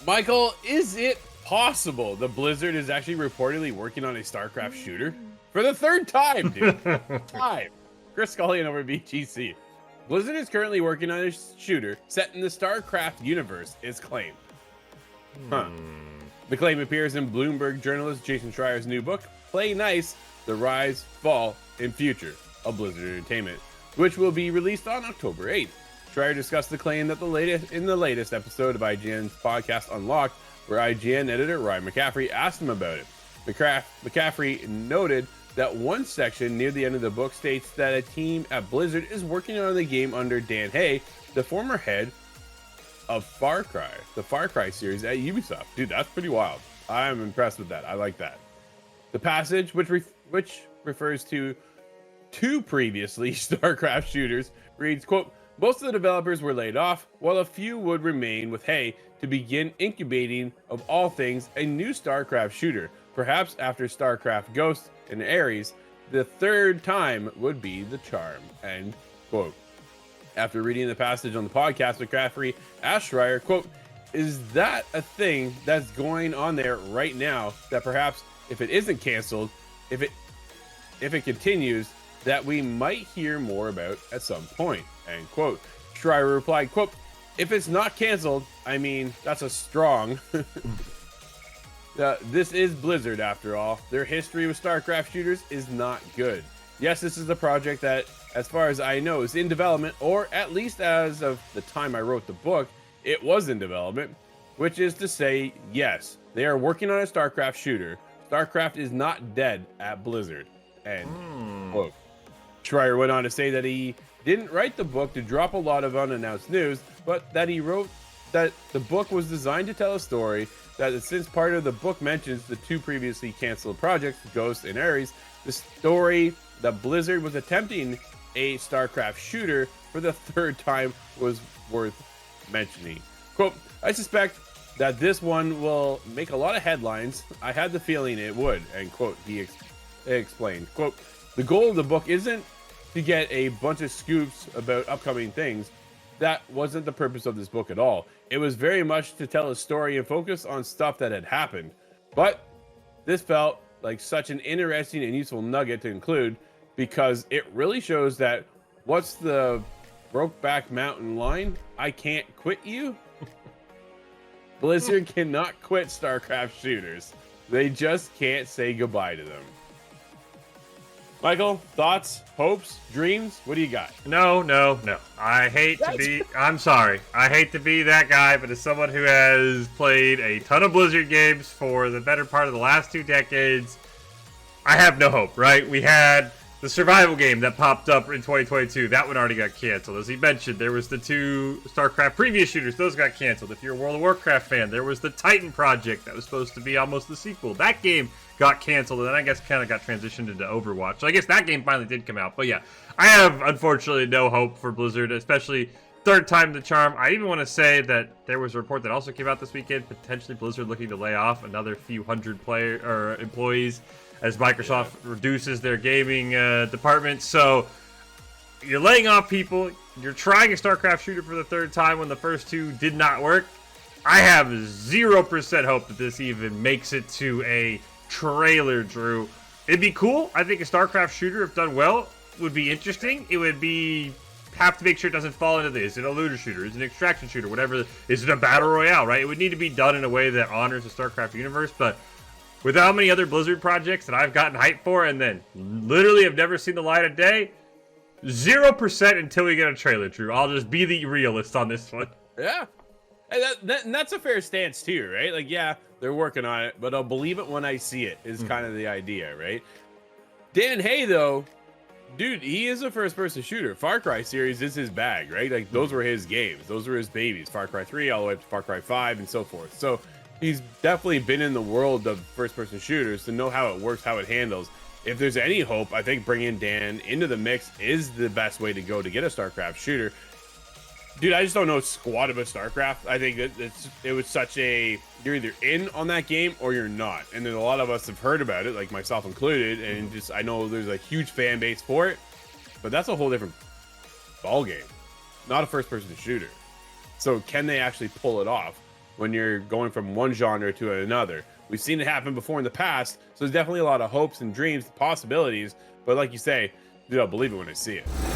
Michael, is it possible the Blizzard is actually reportedly working on a StarCraft shooter for the third time, dude? Time. Chris Scullion over BGC. Blizzard is currently working on a shooter set in the StarCraft universe, is claimed. Huh. The claim appears in Bloomberg journalist Jason Schreier's new book, Play Nice: The Rise, Fall, and Future of Blizzard Entertainment, which will be released on October 8th. Schreier discussed the claim that in the latest episode of IGN's podcast Unlocked, where IGN editor Ryan McCaffrey asked him about it. McCaffrey noted that one section near the end of the book states that a team at Blizzard is working on the game under Dan Hay, the former head of the Far Cry series at Ubisoft. Dude, that's pretty wild. I'm impressed with that. I like that. The passage, which refers to two previously StarCraft shooters, reads, quote, most of the developers were laid off, while a few would remain with Hay to begin incubating, of all things, a new StarCraft shooter. Perhaps after StarCraft Ghost and Ares, the third time would be the charm. End quote. After reading the passage on the podcast, McCaffrey asked Schreier, quote, is that a thing that's going on there right now that perhaps if it isn't canceled, if it continues, that we might hear more about at some point, end quote. Schreier replied, quote, if it's not canceled, I mean, that's a strong. This is Blizzard after all. Their history with StarCraft shooters is not good. Yes, this is a project that, as far as I know, is in development, or at least as of the time I wrote the book, it was in development, which is to say, yes, they are working on a StarCraft shooter. StarCraft is not dead at Blizzard, end quote. Schreier went on to say that he didn't write the book to drop a lot of unannounced news, but that he wrote that the book was designed to tell a story, that since part of the book mentions the two previously canceled projects, Ghost and Ares, the story that Blizzard was attempting a StarCraft shooter for the third time was worth mentioning. Quote, I suspect that this one will make a lot of headlines. I had the feeling it would, end quote, he explained. Quote, the goal of the book isn't to get a bunch of scoops about upcoming things. That wasn't the purpose of this book at all. It was very much to tell a story and focus on stuff that had happened. But this felt like such an interesting and useful nugget to include, because it really shows that what's the Brokeback Mountain line? I can't quit you? Blizzard cannot quit StarCraft shooters. They just can't say goodbye to them. Michael, thoughts, hopes, dreams? What do you got? No. I'm sorry. I hate to be that guy, but as someone who has played a ton of Blizzard games for the better part of the last 2 decades, I have no hope, right? We had the survival game that popped up in 2022. That one already got canceled. As he mentioned, there was the 2 StarCraft previous shooters. Those got canceled. If you're a World of Warcraft fan, there was the Titan project that was supposed to be almost the sequel. That game got canceled, and then I guess kind of got transitioned into Overwatch. So I guess that game finally did come out. But yeah, I have unfortunately no hope for Blizzard, especially third time the charm. I even want to say that there was a report that also came out this weekend, potentially Blizzard looking to lay off another few hundred employees as Microsoft reduces their gaming department. So you're laying off people. You're trying a StarCraft shooter for the third time when the first 2 did not work. I have 0% hope that this even makes it to a trailer, Drew. It'd be cool. I think a StarCraft shooter, if done well, would be interesting. It would have to make sure it doesn't fall into this. Is it a looter shooter? Is it an extraction shooter? Whatever. Is it a battle royale, right? It would need to be done in a way that honors the StarCraft universe, but with how many other Blizzard projects that I've gotten hyped for and then literally have never seen the light of day, 0% until we get a trailer, Drew. I'll just be the realist on this one. Yeah. And that's a fair stance too, right? Like, yeah, they're working on it, but I'll believe it when I see it is kind of the idea, right? Dan Hay, though, dude, he is a first-person shooter. Far Cry series is his bag, right? Like, those were his games. Those were his babies. Far Cry 3 all the way up to Far Cry 5 and so forth. So he's definitely been in the world of first-person shooters to know how it works, how it handles. If there's any hope, I think bringing Dan into the mix is the best way to go to get a StarCraft shooter. Dude, I just don't know squat about StarCraft. I think it was such a, you're either in on that game or you're not. And then a lot of us have heard about it, like myself included, and just I know there's a huge fan base for it, but that's a whole different ball game. Not a first-person shooter. So can they actually pull it off? when you're going from one genre to another. We've seen it happen before in the past, so there's definitely a lot of hopes and dreams, possibilities. But like you say, dude, I'll believe it when I see it.